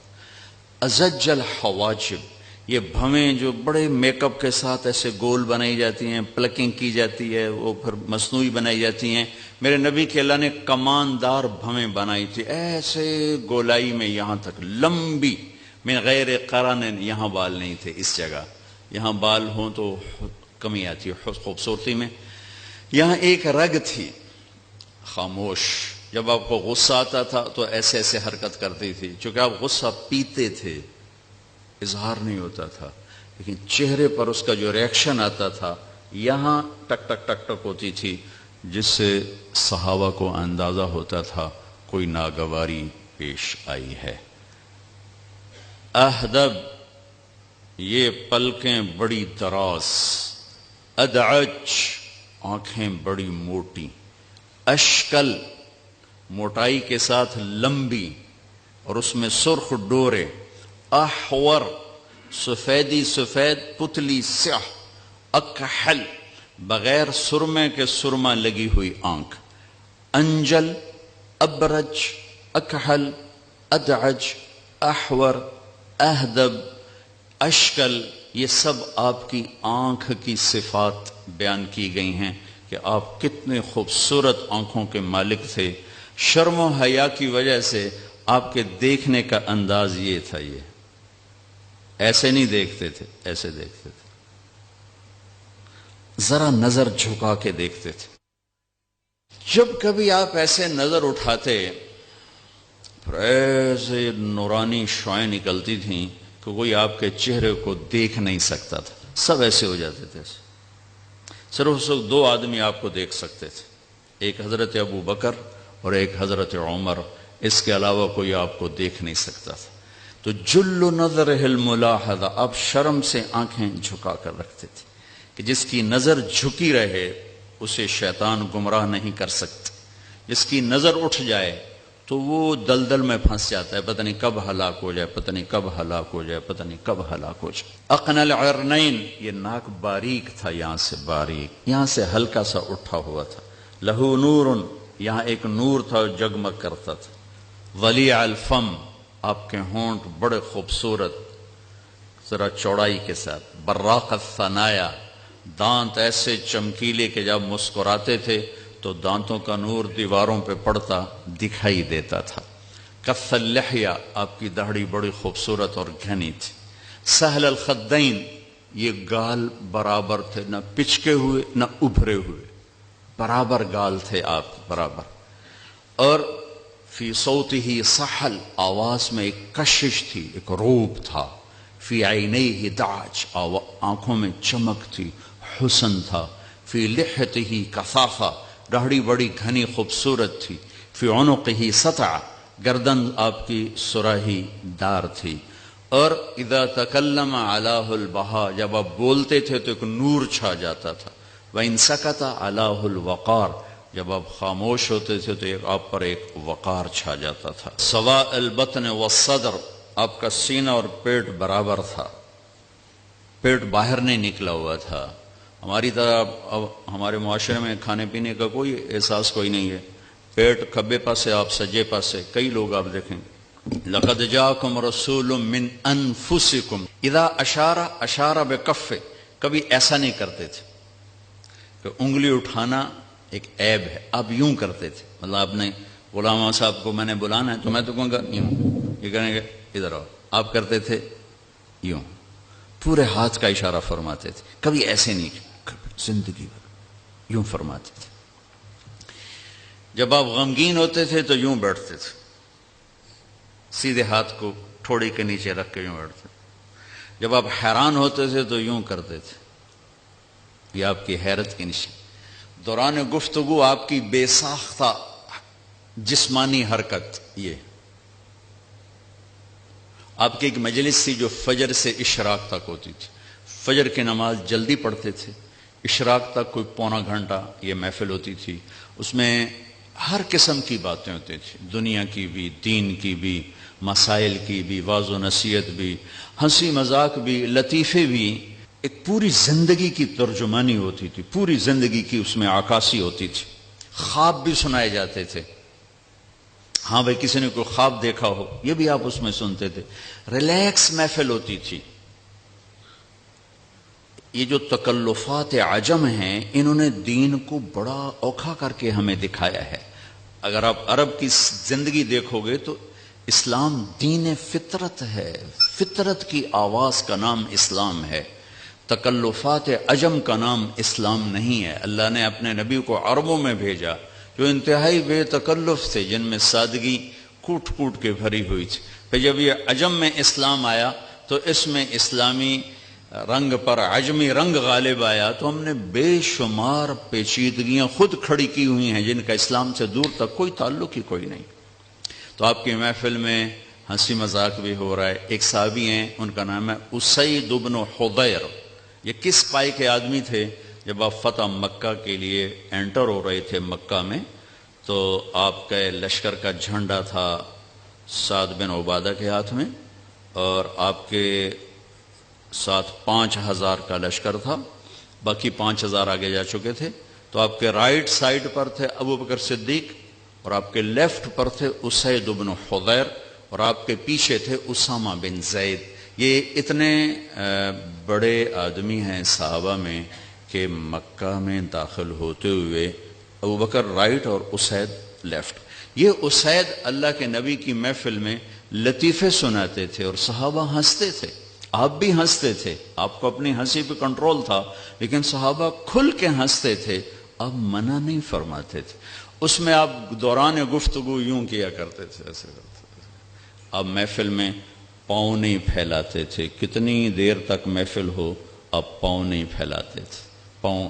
ازج الحواجب, یہ بھویں جو بڑے میک اپ کے ساتھ ایسے گول بنائی جاتی ہیں، پلکنگ کی جاتی ہے، وہ پھر مصنوعی بنائی جاتی ہیں، میرے نبی کے اللہ نے کماندار بھویں بنائی تھی ایسے گولائی میں یہاں تک لمبی، من غیر قرن، یہاں بال نہیں تھے اس جگہ، یہاں بال ہوں تو کمی آتی ہے خوبصورتی میں، یہاں ایک رگ تھی خاموش، جب آپ کو غصہ آتا تھا تو ایسے ایسے حرکت کرتی تھی، چونکہ آپ غصہ پیتے تھے، اظہار نہیں ہوتا تھا، لیکن چہرے پر اس کا جو ریئیکشن آتا تھا یہاں ٹک ٹک ٹک ٹک ہوتی تھی، جس سے صحابہ کو اندازہ ہوتا تھا کوئی ناگواری پیش آئی ہے۔ اہدب، یہ پلکیں بڑی دراز، ادعج، آنکھیں بڑی موٹی، اشکل، موٹائی کے ساتھ لمبی اور اس میں سرخ ڈورے، احور، سفیدی سفید پتلی سیاہ، اکحل، بغیر سرمے کے سرما لگی ہوئی آنکھ، انجل، ابرج، اکحل، ادعج، احور، اہدب، اشکل، یہ سب آپ کی آنکھ کی صفات بیان کی گئی ہیں کہ آپ کتنے خوبصورت آنکھوں کے مالک تھے۔ شرم و حیا کی وجہ سے آپ کے دیکھنے کا انداز یہ تھا، یہ ایسے نہیں دیکھتے تھے، ایسے دیکھتے تھے، ذرا نظر جھکا کے دیکھتے تھے۔ جب کبھی آپ ایسے نظر اٹھاتے پھر ایسے نورانی شعائیں نکلتی تھیں کہ کوئی آپ کے چہرے کو دیکھ نہیں سکتا تھا، سب ایسے ہو جاتے تھے، صرف اس وقت دو آدمی آپ کو دیکھ سکتے تھے، ایک حضرت ابو بکر اور ایک حضرت عمر، اس کے علاوہ کوئی آپ کو دیکھ نہیں سکتا تھا۔ تو جل نظر الملاحظہ، آپ شرم سے آنکھیں جھکا کر رکھتے تھے کہ جس کی نظر جھکی رہے اسے شیطان گمراہ نہیں کر سکتے، جس کی نظر اٹھ جائے تو وہ دلدل میں پھنس جاتا ہے، پتہ نہیں کب ہلاک ہو جائے، پتہ نہیں کب ہلاک ہو جائے، پتہ نہیں کب ہلاک ہو جائے۔ اقن العرنین، یہ ناک باریک تھا، یہاں سے باریک، یہاں سے ہلکا سا اٹھا ہوا تھا۔ لہو نور، یہاں ایک نور تھا جگمگ کرتا تھا۔ ولیع الفم، آپ کے ہونٹ بڑے خوبصورت، ذرا چوڑائی کے ساتھ۔ براق الثنایا، دانت ایسے چمکیلے کہ جب مسکراتے تھے تو دانتوں کا نور دیواروں پہ پڑتا دکھائی دیتا تھا۔ کف اللحیہ، آپ کی داڑھی بڑی خوبصورت اور گھنی تھی۔ سہل الخدین، یہ گال برابر تھے، نہ پچکے ہوئے نہ ابھرے ہوئے، برابر گال تھے آپ، برابر۔ اور فی صوتہ سحل، آواز میں ایک کشش تھی، ایک روب تھا۔ فی عینیہ دعج، آنکھوں میں چمک تھی، حسن تھا۔ فی لحیتہ کثافہ، داڑھی بڑی گھنی خوبصورت تھی۔ فی عنقہ سطع، گردن آپ کی سراہی دار تھی۔ اور اذا تکلم علاہ البہا، جب آپ بولتے تھے تو ایک نور چھا جاتا تھا۔ وَإِن سَكَتَ عَلَاهُ الْوَقَارِ، جب آپ خاموش ہوتے تھے تو آپ پر ایک وقار چھا جاتا تھا۔ سواء البطن والصدر، آپ کا سینہ اور پیٹ برابر تھا، پیٹ باہر نہیں نکلا ہوا تھا۔ ہماری طرح اب ہمارے معاشرے میں کھانے پینے کا کوئی احساس کوئی نہیں ہے، پیٹ کھبے پاسے آپ سجے پاسے، کئی لوگ آپ دیکھیں لقد جاءکم رسول من انفسکم اذا اشار بکفہ، کبھی ایسا نہیں کرتے تھے کہ انگلی اٹھانا ایک عیب ہے، آپ یوں کرتے تھے، مطلب آپ نے غلام صاحب کو میں نے بلانا ہے تو میں تو کہوں گا یوں، یہ کہیں گے ادھر آؤ، آپ کرتے تھے یوں، پورے ہاتھ کا اشارہ فرماتے تھے، کبھی ایسے نہیں، زندگی بھر یوں فرماتے تھے۔ جب آپ غمگین ہوتے تھے تو یوں بیٹھتے تھے، سیدھے ہاتھ کو ٹھوڑی کے نیچے رکھ کے یوں بیٹھتے تھے۔ جب آپ حیران ہوتے تھے تو یوں کرتے تھے، یہ آپ کی حیرت کی نشانی۔ دوران گفتگو آپ کی بے ساختہ جسمانی حرکت، یہ آپ کی ایک مجلس تھی جو فجر سے اشراق تک ہوتی تھی، فجر کی نماز جلدی پڑھتے تھے، اشراق تک کوئی پونا گھنٹہ یہ محفل ہوتی تھی، اس میں ہر قسم کی باتیں ہوتی تھیں، دنیا کی بھی، دین کی بھی، مسائل کی بھی، واعظ و نصیحت بھی، ہنسی مذاق بھی، لطیفے بھی، ایک پوری زندگی کی ترجمانی ہوتی تھی، پوری زندگی کی اس میں عکاسی ہوتی تھی، خواب بھی سنائے جاتے تھے۔ ہاں بھائی کسی نے کوئی خواب دیکھا ہو یہ بھی آپ اس میں سنتے تھے، ریلیکس محفل ہوتی تھی، یہ جو تکلفات عجم ہیں انہوں نے دین کو بڑا اوکھا کر کے ہمیں دکھایا ہے. اگر آپ عرب کی زندگی دیکھو گے تو اسلام دین فطرت ہے، فطرت کی آواز کا نام اسلام ہے. تکلفات عجم کا نام اسلام نہیں ہے. اللہ نے اپنے نبی کو عربوں میں بھیجا جو انتہائی بے تکلف تھے، جن میں سادگی کوٹ کوٹ کے بھری ہوئی تھی. پھر جب یہ عجم میں اسلام آیا تو اس میں اسلامی رنگ پر عجمی رنگ غالب آیا، تو ہم نے بے شمار پیچیدگیاں خود کھڑی کی ہوئی ہیں جن کا اسلام سے دور تک کوئی تعلق ہی کوئی نہیں. تو آپ کی محفل میں ہنسی مذاق بھی ہو رہا ہے. ایک صحابی ہیں، ان کا نام ہے اسید بن حضیر. یہ کس پائے کے آدمی تھے؟ جب آپ فتح مکہ کے لیے انٹر ہو رہے تھے مکہ میں، تو آپ کا لشکر کا جھنڈا تھا سعد بن عبادہ کے ہاتھ میں، اور آپ کے ساتھ 5000 کا لشکر تھا، باقی 5000 آگے جا چکے تھے. تو آپ کے رائٹ سائڈ پر تھے ابو بکر صدیق، اور آپ کے لیفٹ پر تھے اسید بن حضیر، اور آپ کے پیچھے تھے اسامہ بن زید. یہ اتنے بڑے آدمی ہیں صحابہ میں کہ مکہ میں داخل ہوتے ہوئے ابو بکر رائٹ اور اسید لیفٹ. یہ اسید اللہ کے نبی کی محفل میں لطیفے سناتے تھے اور صحابہ ہنستے تھے. آپ بھی ہنستے تھے، آپ کو اپنی ہنسی پہ کنٹرول تھا، لیکن صحابہ کھل کے ہنستے تھے. آپ منع نہیں فرماتے تھے. اس میں آپ دوران گفتگو یوں کیا کرتے تھے، ایسے کرتے تھے. آپ محفل میں پاؤں نہیں پھیلاتے تھے. کتنی دیر تک محفل ہو آپ پاؤں نہیں پھیلاتے تھے، پاؤں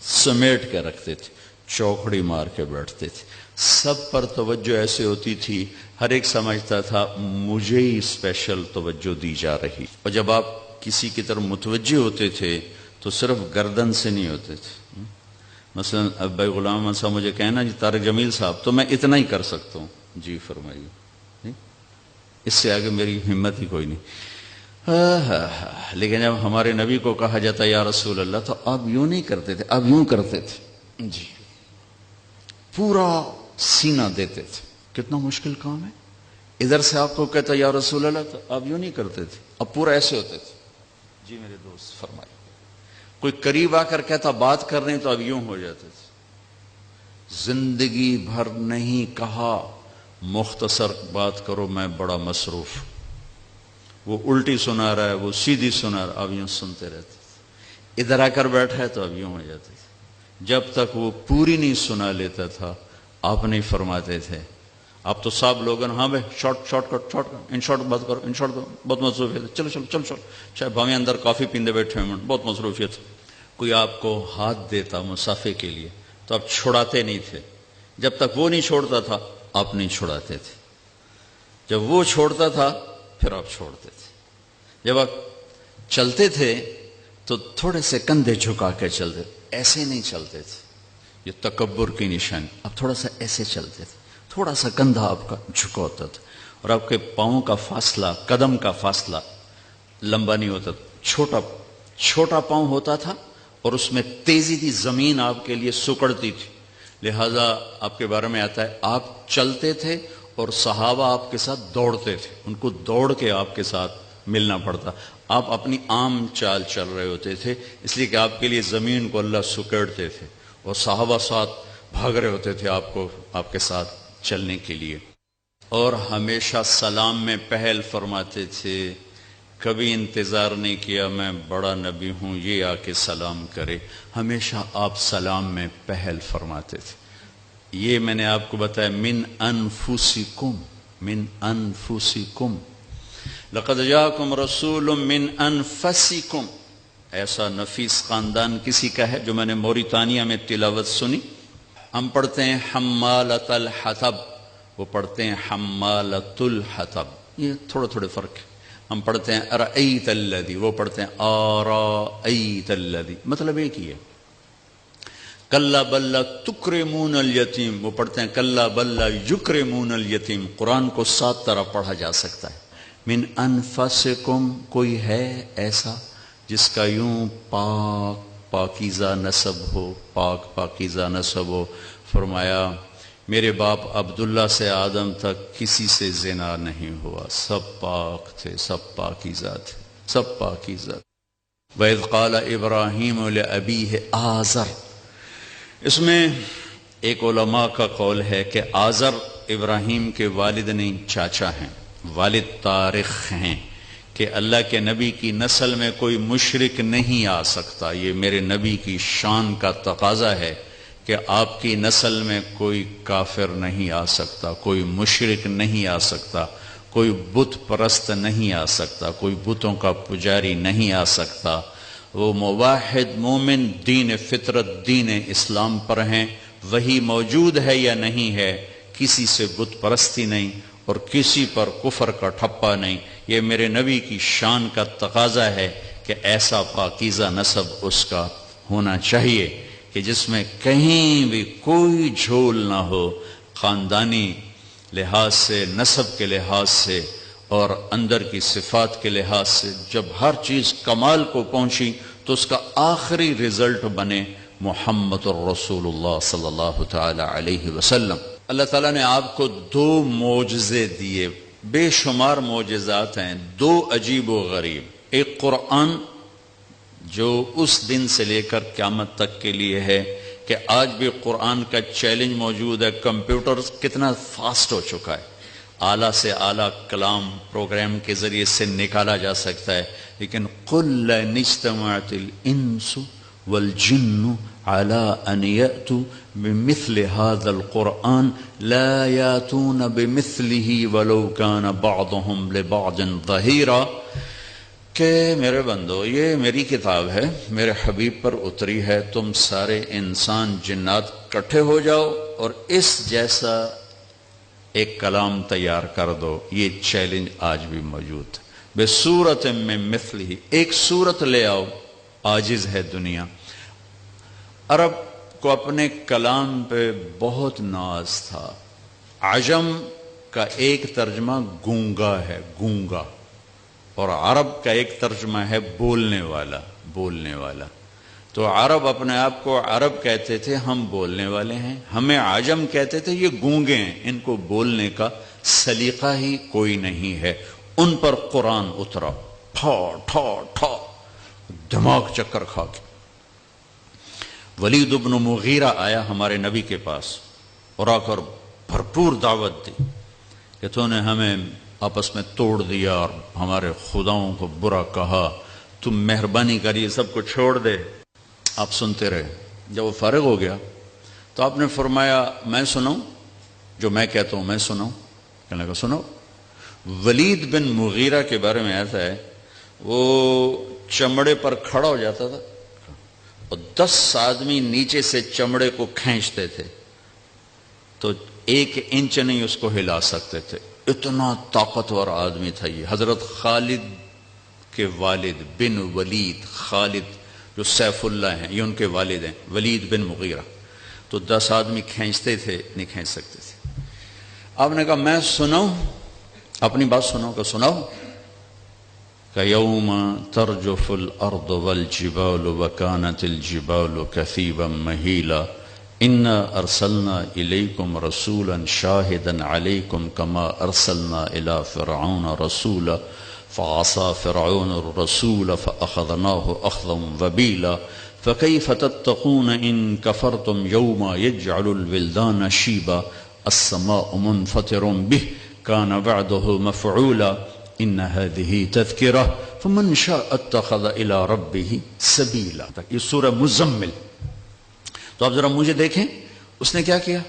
سمیٹ کے رکھتے تھے، چوکڑی مار کے بیٹھتے تھے. سب پر توجہ ایسے ہوتی تھی، ہر ایک سمجھتا تھا مجھے ہی اسپیشل توجہ دی جا رہی. اور جب آپ کسی کی طرف متوجہ ہوتے تھے تو صرف گردن سے نہیں ہوتے تھے. مثلا بھائی غلام احمد صاحب مجھے کہنا جی طارق جمیل صاحب تو میں اتنا ہی کر سکتا ہوں، جی فرمائیے، اس سے آگے میری ہمت ہی کوئی نہیں. لیکن جب ہمارے نبی کو کہا جاتا یا رسول اللہ تو آپ یوں نہیں کرتے تھے، آپ یوں کرتے تھے، جی پورا سینہ دیتے تھے. کتنا مشکل کام ہے. ادھر سے آپ کو کہتا یا رسول اللہ تو آپ یوں نہیں کرتے تھے، اب پورا ایسے ہوتے تھے. جی میرے دوست فرمائیے. کوئی قریب آ کر کہتا بات کر رہے ہیں تو اب یوں ہو جاتے تھے. زندگی بھر نہیں کہا مختصر بات کرو میں بڑا مصروف. وہ الٹی سنا رہا ہے، وہ سیدھی سنا رہا ہے، اب یوں سنتے رہتے تھے. ادھر آ کر بیٹھا ہے تو اب یوں ہو جاتے تھے. جب تک وہ پوری نہیں سنا لیتا تھا آپ نہیں فرماتے تھے. آپ تو صاحب لوگن ہاں بھائی شارٹ کٹ ان شارٹ بات کرو، ان شارٹ بہت مصروفیت ہے، چلو چلو چلو چلو، چاہے بھاویں اندر کافی پیندے بیٹھے ہیں بہت مصروفیت. کوئی آپ کو ہاتھ دیتا مسافے کے لیے تو آپ چھڑاتے نہیں تھے. جب تک وہ نہیں چھوڑتا تھا آپ نہیں چھڑاتے تھے. جب وہ چھوڑتا تھا پھر آپ چھوڑتے تھے. جب آپ چلتے تھے تو تھوڑے سے کندھے جھکا کے چلتے، ایسے نہیں چلتے تھے. یہ تکبر کی نشانی. اب تھوڑا سا ایسے چلتے تھے، تھوڑا سا کندھا آپ کا جھکا ہوتا تھا، اور آپ کے پاؤں کا فاصلہ، قدم کا فاصلہ لمبا نہیں ہوتا، چھوٹا پاؤں ہوتا تھا، اور اس میں تیزی تھی، زمین آپ کے لیے سکڑتی تھی. لہذا آپ کے بارے میں آتا ہے آپ چلتے تھے اور صحابہ آپ کے ساتھ دوڑتے تھے. ان کو دوڑ کے آپ کے ساتھ ملنا پڑتا. آپ اپنی عام چال چل رہے ہوتے تھے، اس لیے کہ آپ کے لیے زمین کو اللہ سکڑتے تھے، اور صحابہ ساتھ بھاگ رہے ہوتے تھے آپ کو آپ کے ساتھ چلنے کے لیے. اور ہمیشہ سلام میں پہل فرماتے تھے. کبھی انتظار نہیں کیا میں بڑا نبی ہوں یہ آ کے سلام کرے. ہمیشہ آپ سلام میں پہل فرماتے تھے. یہ میں نے آپ کو بتایا من انفسکم لقد جاءکم رسول من انفسکم. ایسا نفیس خاندان کسی کا ہے جو میں نے موریتانیہ میں تلاوت سنی. ہم پڑھتے ہیں حمالۃ الحطب، وہ پڑھتے ہیں حمالۃ الحطب. یہ تھوڑے فرق ہے. ہم پڑھتے ہیں ارأیت الذی، وہ پڑھتے ہیں آرأیت الذی. مطلب ایک ہی ہے. کلا بل تکرمون الیتیم، وہ پڑھتے ہیں کلا بل یکرمون الیتیم. قرآن کو 7 طرح پڑھا جا سکتا ہے. من انفسکم، کوئی ہے ایسا جس کا یوں پاکیزہ نسب ہو، پاکیزہ نسب ہو؟ فرمایا میرے باپ عبداللہ سے آدم تک کسی سے زنا نہیں ہوا، سب پاک تھے، سب پاکیزہ تھے، سب پاکیزہ. وَإِذْ قَالَ إِبْرَاهِيمُ لِأَبِيهِ آزر، اس میں ایک علماء کا قول ہے کہ آزر ابراہیم کے والد نہیں، چاچا ہیں، والد طارق ہیں، کہ اللہ کے نبی کی نسل میں کوئی مشرک نہیں آ سکتا، یہ میرے نبی کی شان کا تقاضا ہے کہ آپ کی نسل میں کوئی کافر نہیں آ سکتا، کوئی مشرک نہیں آ سکتا، کوئی بت پرست نہیں آ سکتا، کوئی بتوں کا پجاری نہیں آ سکتا، وہ موحد مومن دین فطرت دین اسلام پر ہیں، وہی موجود ہے یا نہیں ہے، کسی سے بت پرستی نہیں اور کسی پر کفر کا ٹھپا نہیں، یہ میرے نبی کی شان کا تقاضا ہے کہ ایسا پاکیزہ نسب اس کا ہونا چاہیے کہ جس میں کہیں بھی کوئی جھول نہ ہو، خاندانی لحاظ سے، نسب کے لحاظ سے اور اندر کی صفات کے لحاظ سے جب ہر چیز کمال کو پہنچی تو اس کا آخری رزلٹ بنے محمد الرسول اللہ صلی اللہ تعالی علیہ وسلم۔ اللہ تعالیٰ نے آپ کو 2 معجزے دیے، بے شمار معجزات ہیں، 2 عجیب و غریب، ایک قرآن جو اس دن سے لے کر قیامت تک کے لیے ہے کہ آج بھی قرآن کا چیلنج موجود ہے، کمپیوٹر کتنا فاسٹ ہو چکا ہے، اعلیٰ سے اعلیٰ کلام پروگرام کے ذریعے سے نکالا جا سکتا ہے، لیکن قُلْ لَئِنِ اجْتَمَعَتِ الْإِنسُ وَالْجِنُّ عَلَىٰ أَنْ يَأْتُوا بِمِثْلِ هَذَا الْقُرْآنِ لَا يَأْتُونَ بِمِثْلِهِ وَلَوْ كَانَ بَعْضُهُمْ لِبَعْضٍ ظَهِيرًا، کہ میرے بندو یہ میری کتاب ہے، میرے حبیب پر اتری ہے، تم سارے انسان جنات کٹھے ہو جاؤ اور اس جیسا ایک کلام تیار کر دو، یہ چیلنج آج بھی موجود ہے۔ بصورت میں مثلہ، ایک صورت لے آؤ، عاجز ہے دنیا۔ عرب کو اپنے کلام پہ بہت ناز تھا، عجم کا ایک ترجمہ گونگا ہے، گونگا، اور عرب کا ایک ترجمہ ہے بولنے والا، بولنے والا۔ تو عرب اپنے آپ کو عرب کہتے تھے، ہم بولنے والے ہیں، ہمیں عجم کہتے تھے یہ گونگے ہیں، ان کو بولنے کا سلیقہ ہی کوئی نہیں ہے۔ ان پر قرآن اترا، ٹھا ٹھا ٹھا، دماغ چکر کھا کے۔ ولید بن مغیرہ آیا ہمارے نبی کے پاس اور آ کر بھرپور دعوت دی کہ تو نے ہمیں آپس میں توڑ دیا اور ہمارے خداؤں کو برا کہا، تم مہربانی کریے سب کو چھوڑ دے۔ آپ سنتے رہے، جب وہ فارغ ہو گیا تو آپ نے فرمایا میں سناؤں، جو میں کہتا ہوں میں سناؤں؟ کہنے لگا سناؤ۔ ولید بن مغیرہ کے بارے میں ایسا ہے، وہ چمڑے پر کھڑا ہو جاتا تھا اور 10 آدمی نیچے سے چمڑے کو کھینچتے تھے تو 1 انچ نہیں اس کو ہلا سکتے تھے، اتنا طاقتور آدمی تھا یہ۔ حضرت خالد کے والد بن ولید، خالد جو سیف اللہ ہیں، یہ ان کے والد ہیں، ولید بن مغیرہ، تو 10 آدمی کھینچتے تھے، نہیں کھینچ سکتے تھے۔ آپ نے کہا میں سناؤں، اپنی بات سناؤں؟ کہ سناؤ۔ کہ یوم ترجف الارض والجبال وکانت الجبال کثیبا مہیلا انا ارسلنا الیکم رسولا شاہدا علیکم کما ارسلنا الی فرعون رسولا فعصى فرعون الرسول فأخذناه أخذا وبيلا فكيف تتقون إن كفرتم يوم يجعل الولدان شيبا السماء منفطر به كان وعده مفعولا إن هذه تذكرة فمن شاء اتخذ إلى ربه سبيلا۔ یہ سورہ مزمل۔ تو آپ ذرا مجھے دیکھیں اس نے کیا کیا،